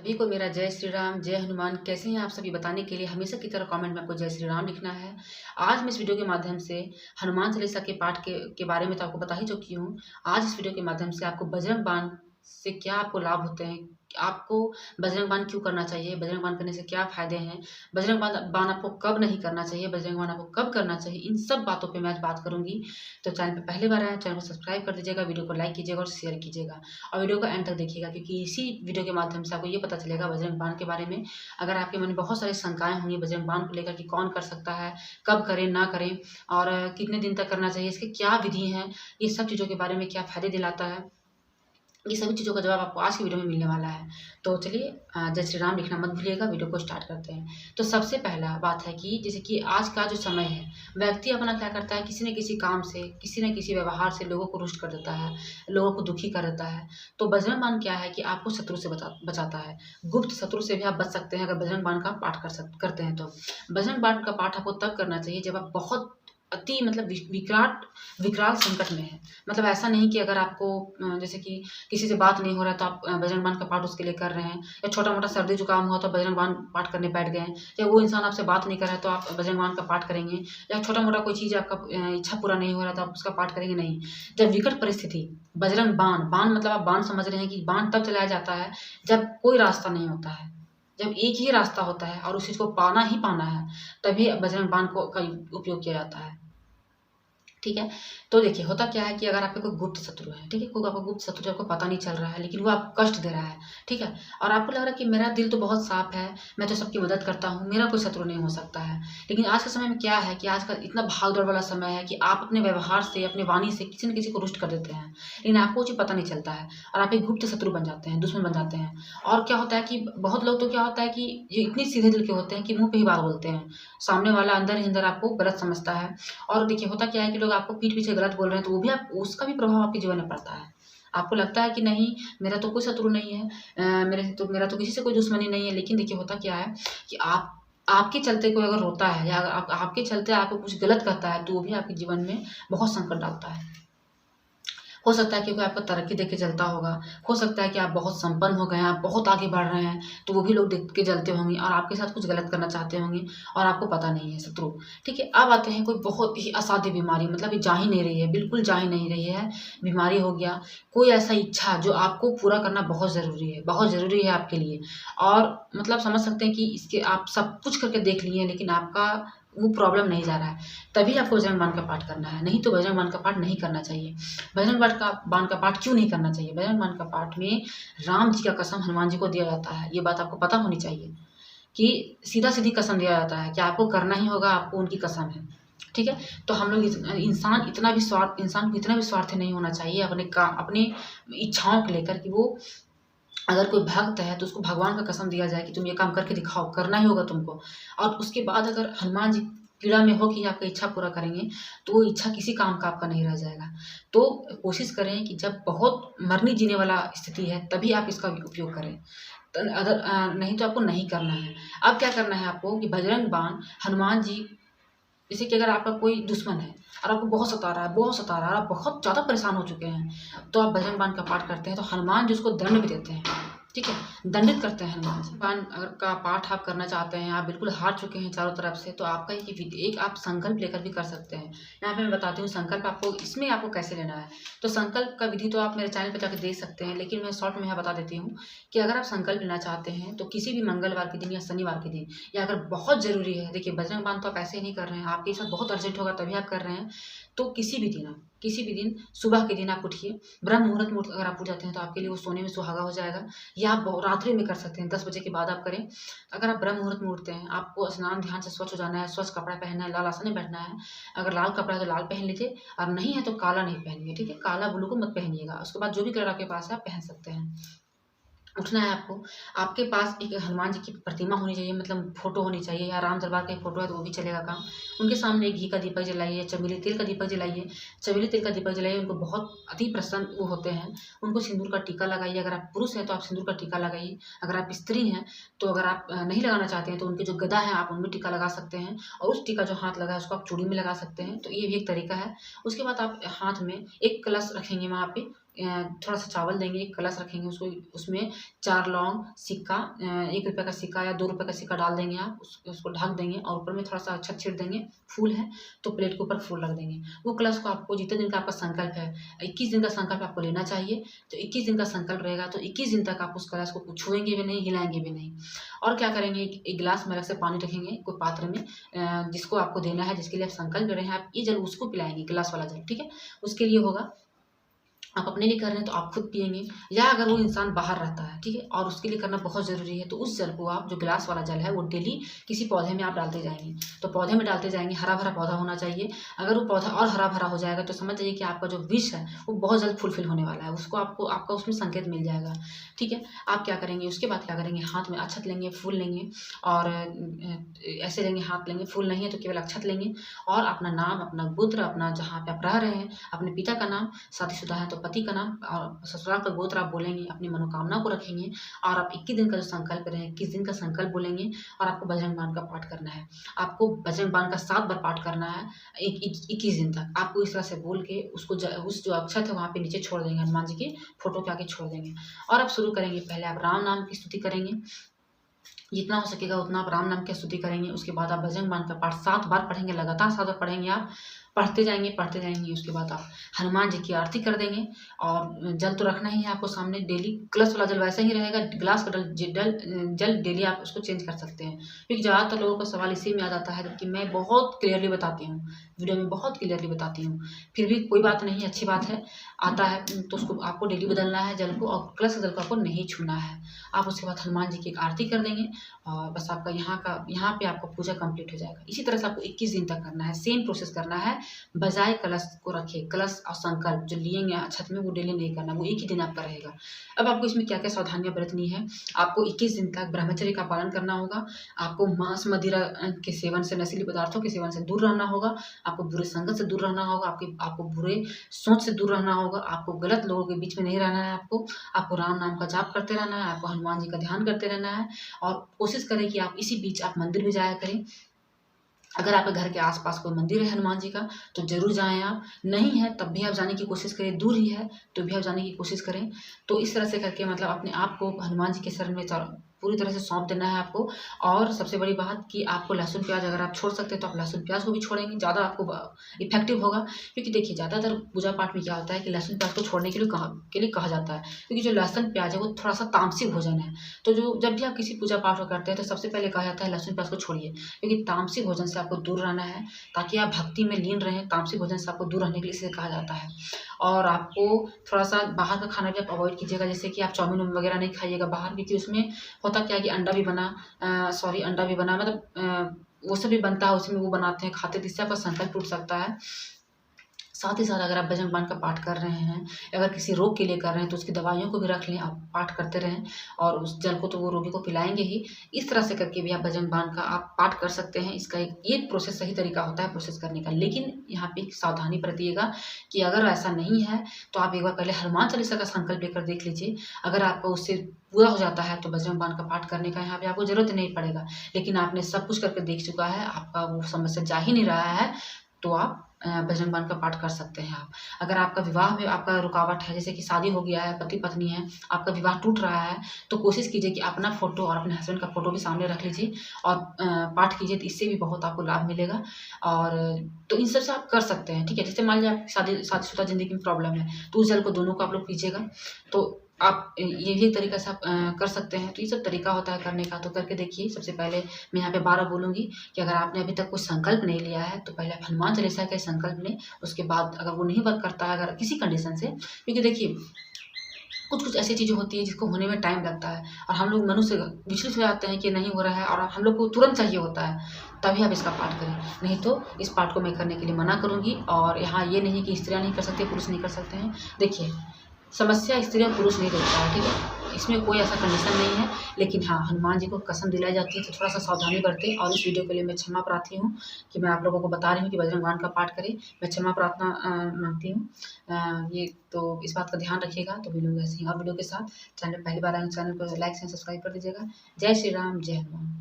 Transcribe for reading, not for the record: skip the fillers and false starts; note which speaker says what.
Speaker 1: सभी को मेरा जय श्री राम, जय हनुमान। कैसे हैं आप सभी? बताने के लिए हमेशा की तरह कमेंट में आपको जय श्री राम लिखना है। आज मैं इस वीडियो के माध्यम से हनुमान चालीसा के पाठ के बारे में तो आपको बता ही चुकी हूँ। आज इस वीडियो के माध्यम से आपको बजरंग बाण से क्या आपको लाभ होते हैं, आपको बजरंग बाण क्यों करना चाहिए, बजरंग बाण करने से क्या फ़ायदे हैं, बजरंग बाण आपको कब नहीं करना चाहिए, बजरंग बाण आपको कब करना चाहिए, इन सब बातों पे मैं आज बात करूँगी। तो चैनल पे पहली बार आए हैं, चैनल को सब्सक्राइब कर दीजिएगा, वीडियो को लाइक कीजिएगा और शेयर कीजिएगा और वीडियो को एंड तक देखिएगा, क्योंकि इसी वीडियो के माध्यम से आपको ये पता चलेगा बजरंग बाण के बारे में। अगर आपके मन में बहुत सारी शंकाएँ होंगी बजरंग बाण को लेकर कि कौन कर सकता है, कब करें, ना करें और कितने दिन तक करना चाहिए, इसकी क्या विधि है, ये सब चीज़ों के बारे में क्या फ़ायदे दिलाता है, ये सभी चीज़ों का जवाब आपको आज की वीडियो में मिलने वाला है। तो चलिए जय श्री राम लिखना मत भूलिएगा। वीडियो को स्टार्ट करते हैं। तो सबसे पहला बात है कि जैसे कि आज का जो समय है, व्यक्ति अपना क्या करता है, किसी न किसी काम से, किसी न किसी व्यवहार से लोगों को रुष्ट कर देता है, लोगों को दुखी कर देता है। तो बजरंग बाण क्या है कि आपको शत्रु से बचाता है। गुप्त शत्रु से भी आप बच सकते हैं अगर बजरंग बाण का पाठ करते हैं तो। बजरंग बाण का पाठ आपको तब करना चाहिए जब आप बहुत अति मतलब विकराल संकट में है। मतलब ऐसा नहीं कि अगर आपको जैसे कि किसी से बात नहीं हो रहा है तो आप बजरंग बाण का पाठ उसके लिए कर रहे हैं, या छोटा मोटा सर्दी जुकाम हुआ तो बजरंग बाण पाठ करने बैठ गए हैं, या वो इंसान आपसे बात नहीं कर रहा है तो आप बजरंग बाण का पाठ करेंगे, या छोटा मोटा कोई चीज़ आपका इच्छा पूरा नहीं हो रहा तो आप उसका पाठ करेंगे नहीं। जब विकट परिस्थिति, बजरंग बाण बाण मतलब आप बाण समझ रहे हैं कि बाण तब चलाया जाता है जब कोई रास्ता नहीं होता है, जब एक ही रास्ता होता है और उस चीज़ को पाना ही पाना है, तभी बजरंग बाण का उपयोग किया जाता है। ठीक है। तो देखिए होता क्या है कि अगर आपके कोई गुप्त शत्रु है, ठीक है, कोई आपका गुप्त शत्रु आपको पता नहीं चल रहा है लेकिन वो आपको कष्ट दे रहा है, ठीक है, और आपको लग रहा है कि मेरा दिल तो बहुत साफ है, मैं तो सबकी मदद करता हूँ, मेरा कोई शत्रु नहीं हो सकता है। लेकिन आज के समय में क्या है कि आज का इतना भाग दौड़ वाला समय है कि आप अपने व्यवहार से, अपनी वाणी से किसी न किसी को रुष्ट कर देते हैं, लेकिन आपको वो चीज़ पता नहीं चलता है और आप एक गुप्त शत्रु बन जाते हैं, दुश्मन बन जाते हैं। और क्या होता है कि बहुत लोग तो क्या होता है कि ये इतने सीधे दिल के होते हैं कि मुंह पे ही बात बोलते हैं, सामने वाला अंदर ही अंदर आपको गलत समझता है। और देखिए होता क्या है कि लोग आपको पीठ पीछे गलत बोल रहे हैं तो वो भी आप उसका भी प्रभाव आपके जीवन में पड़ता है। आपको लगता है कि नहीं, मेरा तो कोई शत्रु नहीं है, मेरा तो किसी से कोई दुश्मनी नहीं है, लेकिन देखिए होता क्या है कि आपके चलते कोई अगर रोता है या आपके चलते आपको कुछ गलत कहता है तो वो भी आपके जीवन में बहुत संकट डालता है। हो सकता है कि कोई आपको तरक्की देख के जलता होगा, हो सकता है कि आप बहुत संपन्न हो गए हैं, आप बहुत आगे बढ़ रहे हैं, तो वो भी लोग देख के जलते होंगे और आपके साथ कुछ गलत करना चाहते होंगे और आपको पता नहीं है शत्रु। ठीक है, अब आते हैं कोई बहुत ही असाध्य बीमारी, मतलब ये जा ही नहीं रही है, बिल्कुल जा ही नहीं रही है, बीमारी हो गया, कोई ऐसा इच्छा जो आपको पूरा करना बहुत ज़रूरी है आपके लिए, और मतलब समझ सकते हैं कि इसके आप सब कुछ करके देख लिए लेकिन आपका वो प्रॉब्लम नहीं जा रहा है, तभी आपको बजरंग बाण का पाठ करना है, नहीं तो बजरंग बाण का पाठ नहीं करना चाहिए। बजरंग बाण का पाठ क्यों नहीं करना चाहिए? बजरंग बाण का पाठ में राम जी का कसम हनुमान जी को दिया जाता है, ये बात आपको पता होनी चाहिए कि सीधा-सीधी कसम दिया जाता है कि आपको करना ही होगा, आपको उनकी कसम है। ठीक है? तो हम लोग इंसान को इतना भी स्वार्थी नहीं होना चाहिए अपनी इच्छाओं को लेकर कि वो अगर कोई भक्त है तो उसको भगवान का कसम दिया जाए कि तुम ये काम करके दिखाओ, करना ही होगा तुमको, और उसके बाद अगर हनुमान जी पीड़ा में हो कि आपका इच्छा पूरा करेंगे तो वो इच्छा किसी काम का आपका नहीं रह जाएगा। तो कोशिश करें कि जब बहुत मरने जीने वाला स्थिति है तभी आप इसका उपयोग करें, नहीं तो आपको नहीं करना है। अब क्या करना है आपको कि बजरंग बाण हनुमान जी, जैसे कि अगर आपका कोई दुश्मन है और आपको बहुत सता रहा है, आप बहुत ज़्यादा परेशान हो चुके हैं, तो आप बजरंग बाण का पाठ करते हैं तो हनुमान जी उसको दंड भी देते हैं। ठीक है? दंडित करते हैं हनुमान जी। बाण अगर का पाठ आप करना चाहते हैं, आप बिल्कुल हार चुके हैं चारों तरफ से, तो आपका एक आप संकल्प लेकर भी कर सकते हैं। यहाँ पे मैं बताती हूँ संकल्प आपको कैसे लेना है। तो संकल्प का विधि तो आप मेरे चैनल पे जाके देख सकते हैं, लेकिन मैं शॉर्ट में यहाँ बता देती हूँ कि अगर आप संकल्प लेना चाहते हैं तो किसी भी मंगलवार के दिन या शनिवार के दिन, या अगर बहुत ज़रूरी है, देखिए बजरंग बाण तो आप ऐसे ही नहीं कर रहे हैं, आपके साथ बहुत अर्जेंट होगा तभी आप कर रहे हैं, तो किसी भी दिन सुबह के दिन आप उठिए, ब्रह्म मुहूर्त अगर आप उठ जाते हैं तो आपके लिए वो सोने में सुहागा हो जाएगा, या आप रात्रि में कर सकते हैं, 10 बजे के बाद आप करें। अगर आप ब्रह्म मुहूर्त में उठते हैं, आपको स्नान ध्यान से स्वच्छ हो जाना है, स्वच्छ कपड़ा पहनना है, लाल आसन में बैठना है, अगर लाल कपड़ा है तो लाल पहन लीजिए, और नहीं है तो काला नहीं पहनिए, ठीक है? काला ब्लू को मत पहनिएगा, उसके बाद जो भी कलर आपके पास है आप पहन सकते हैं। उठना है आपको, आपके पास एक हनुमान जी की प्रतिमा होनी चाहिए, मतलब फ़ोटो होनी चाहिए, या राम दरबार का एक फ़ोटो है तो वो भी चलेगा काम। उनके सामने एक घी का दीपक जलाइए, चमेली तेल का दीपक जलाइए, उनको बहुत अति प्रसन्न वो होते हैं, उनको सिंदूर का टीका लगाइए, अगर आप पुरुष हैं तो आप सिंदूर का टीका लगाइए, अगर आप स्त्री हैं तो अगर आप नहीं लगाना चाहते हैं तो उनकी जो गदा है आप उनमें टीका लगा सकते हैं, और उस टीका जो हाथ लगा है उसको आप चूड़ी में लगा सकते हैं, तो ये भी एक तरीका है। उसके बाद आप हाथ में एक कलश रखेंगे वहाँ पे, थोड़ा सा चावल देंगे, कलश रखेंगे, उसको उसमें 4 लौंग, सिक्का, 1 रुपये का सिक्का या 2 रुपये का सिक्का डाल देंगे आप, उसको ढक देंगे और ऊपर में थोड़ा-सा अक्षत छीट देंगे, फूल है तो प्लेट के ऊपर फूल रख देंगे। वो कलश को आपको जितने दिन का आपका संकल्प है, 21 दिन का संकल्प आपको लेना चाहिए, तो 21 दिन का संकल्प रहेगा तो 21 दिन तक आप उस कलश को छुएँगे भी नहीं, हिलाएँगे भी नहीं। और क्या करेंगे, एक गिलास में अलग से पानी रखेंगे कोई पात्र में, जिसको आपको देना है, जिसके लिए आप संकल्प ले रहे हैं, आप ये जल उसको पिलाएँगे, गिलास वाला जल, ठीक है? उसके लिए होगा, आप अपने लिए कर रहे हैं तो आप खुद पिएँगे, या अगर वो इंसान बाहर रहता है, ठीक है? और उसके लिए करना बहुत ज़रूरी है, तो उस जल को आप, जो गिलास वाला जल है, वो डेली किसी पौधे में आप डालते जाएँगे। तो पौधे में डालते जाएँगे, हरा-भरा पौधा होना चाहिए। अगर वो पौधा और हरा-भरा हो जाएगा तो समझ जाइए कि आपका जो विश है, वो बहुत जल्द फुलफिल होने वाला है। उसको आपको, आपका उसमें संकेत मिल जाएगा, ठीक है? आप क्या करेंगे, उसके बाद क्या करेंगे, हाथ में अक्षत लेंगे, फूल लेंगे और ऐसे लेंगे, हाथ लेंगे, फूल नहीं है तो केवल अक्षत लेंगे और अपना नाम, अपना गोत्र, अपना जहाँ पे आप रह रहे हैं, अपने पिता का नाम, शादीशुदा है तो पति का नाम और ससुराल का गोत्र आप बोलेंगे, अपनी मनोकामना को रखेंगे और आप 21 दिन का जो संकल्प रहे, 21 दिन का संकल्प बोलेंगे और आपको बजरंग बाण का पाठ करना है। आपको बजरंग बाण का 7 बार पाठ करना है, 21 दिन तक। आपको इस तरह से बोल के उसको उस जो अक्षत है वहाँ पे नीचे छोड़ देंगे, हनुमान जी के फोटो के आगे छोड़ देंगे और आप शुरू करेंगे। पहले आप राम नाम की स्तुति करेंगे, जितना हो सकेगा उतना आप राम नाम की स्तुति करेंगे। उसके बाद आप बजरंग बाण का पाठ 7 बार पढ़ेंगे, लगातार 7 बार पढ़ेंगे आप, पढ़ते जाएँगे, पढ़ते जाएँगे। उसके बाद आप हनुमान जी की आरती कर देंगे और जल तो रखना ही है आपको सामने डेली। कलश वाला जल वैसा ही रहेगा, ग्लास का जल डेली आप उसको चेंज कर सकते हैं, क्योंकि ज़्यादातर लोगों का सवाल इसी में आ जाता है, जबकि मैं बहुत क्लियरली बताती हूँ, वीडियो में बहुत क्लियरली बताती हूँ। फिर भी कोई बात नहीं, अच्छी बात है, आता है तो उसको आपको डेली बदलना है जल को, और कलश के जल को आपको नहीं छूना है। आप उसके बाद हनुमान जी की एक आरती कर देंगे और बस आपका यहाँ पे आपका पूजा कंप्लीट हो जाएगा। इसी तरह से आपको 21 दिन तक करना है, सेम प्रोसेस करना है। बजाय कलश को रखे, कलश और संकल्प जो लिएंगे छत में, वो डेली नहीं करना, वो एक ही दिन आपका रहेगा। अब आपको इसमें क्या क्या सावधानियां बरतनी है, आपको 21 दिन तक ब्रह्मचर्य का पालन करना होगा। आपको मांस मदिरा के सेवन से, नशीले पदार्थों के सेवन से दूर रहना होगा। आपको बुरे संगत से दूर रहना होगा, आपको बुरे सोच से दूर रहना होगा। आपको गलत लोगों के बीच में नहीं रहना है। आपको राम नाम का जाप करते रहना है, आपको हनुमान जी का ध्यान करते रहना है और कोशिश करें कि आप इसी बीच आप मंदिर भी जाया करें। अगर आपके घर के आस-पास कोई मंदिर है हनुमान जी का, तो ज़रूर जाएँ आप। नहीं है तब भी आप जाने की कोशिश करें, दूर ही है तो भी आप जाने की कोशिश करें। तो इस तरह से करके मतलब अपने आप को हनुमान जी के शरण में पूरी तरह से सौंप देना है आपको। और सबसे बड़ी बात कि आपको लहसुन प्याज़ अगर आप छोड़ सकते हैं तो आप लहसुन प्याज़ को भी छोड़ेंगे, ज़्यादा आपको इफ़ेक्टिव होगा। क्योंकि देखिए ज़्यादातर पूजा पाठ में क्या होता है कि लहसुन प्याज़ को छोड़ने के लिए कहा जाता है, क्योंकि जो लहसुन प्याज़ है वो थोड़ा-सा तामसिक भोजन है। तो जब भी आप किसी पूजा पाठ को करते हैं तो सबसे पहले कहा जाता है लहसुन प्याज़ को छोड़िए, क्योंकि तामसिक भोजन से आपको दूर रहना है, ताकि आप भक्ति में लीन रहें। तामसिक भोजन से आपको दूर रहने के लिए इसे कहा जाता है। और आपको थोड़ा-सा बाहर का खाना भी आप अवॉइड कीजिएगा, जैसे कि आप चाउमीन वगैरह नहीं खाइएगा बाहर, क्योंकि उसमें होता क्या है कि अंडा भी बना मतलब वो सब भी बनता है उसमें, वो बनाते हैं, खाते हैं, तो इससे आपका संकल्प टूट सकता है। साथ ही साथ अगर आप बजरंग बाण का पाठ कर रहे हैं, अगर किसी रोग के लिए कर रहे हैं तो उसकी दवाइयों को भी रख लें, आप पाठ करते रहें और उस जल को तो वो रोगी को पिलाएँगे ही। इस तरह से करके भी आप बजरंग बाण का आप पाठ कर सकते हैं। इसका एक ये प्रोसेस सही तरीका होता है प्रोसेस करने का। लेकिन यहाँ पे एक सावधानी बरतिएगा कि अगर ऐसा नहीं है तो आप एक बार पहले हनुमान चालीसा का संकल्प लेकर देख लीजिए। अगर आपका उससे पूरा हो जाता है तो बजरंग बाण का पाठ करने का यहाँ पे आपको ज़रूरत नहीं पड़ेगा। लेकिन आपने सब कुछ करके देख चुका है, आपका वो समस्या जा ही नहीं रहा है, तो आप बजरंग बाण का पाठ कर सकते हैं आप। अगर आपका विवाह में आपका रुकावट है, जैसे कि शादी हो गया है, पति-पत्नी है, आपका विवाह टूट रहा है, तो कोशिश कीजिए कि अपना फ़ोटो और अपने हस्बैंड का फ़ोटो भी सामने रख लीजिए और पाठ कीजिए, तो इससे भी बहुत आपको लाभ मिलेगा। और तो इन सब से आप कर सकते हैं, ठीक है? जैसे मान लीजिए आपकी शादीशुदा ज़िंदगी में प्रॉब्लम है, तो उस जल को दोनों को आप लोग पीजिएगा, तो आप ये भी एक तरीका से आप कर सकते हैं। तो ये सब तरीका होता है करने का, तो करके देखिए। सबसे पहले मैं यहाँ पे 12 बोलूँगी कि अगर आपने अभी तक कोई संकल्प नहीं लिया है, तो पहले आप हनुमान चालीसा का संकल्प लें। उसके बाद अगर वो नहीं वर्क करता है, अगर किसी कंडीशन से, क्योंकि देखिए कुछ-कुछ ऐसी चीज़ें होती हैं जिसको होने में टाइम लगता है और हम लोग मनुष्य विचलित हो जाते हैं कि नहीं हो रहा है और हम लोग को तुरंत चाहिए होता है, तभी आप इसका पाठ करें। नहीं तो इस पाठ को मैं करने के लिए मना करूँगी। और यहाँ ये नहीं कि स्त्रियाँ नहीं कर सकती, पुरुष नहीं कर सकते हैं। देखिए, समस्या स्त्री और पुरुष नहीं देखता है, ठीक है? इसमें कोई ऐसा कंडीशन नहीं है। लेकिन हाँ, हनुमान जी को कसम दिलाई जाती है तो थोड़ा-सा सावधानी बरतें। और इस वीडियो के लिए मैं क्षमा प्रार्थी हूँ कि मैं आप लोगों को बता रही हूँ कि बजरंग बाण का पाठ करें। मैं क्षमा प्रार्थना माँगती हूँ। ये तो इस बात का ध्यान रखिएगा। तो मिलूँगी ऐसे ही और वीडियो के साथ। चैनल पहली बार आए हैं, चैनल को लाइक शेयर सब्सक्राइब कर दीजिएगा। जय श्री राम, जय हनुमान।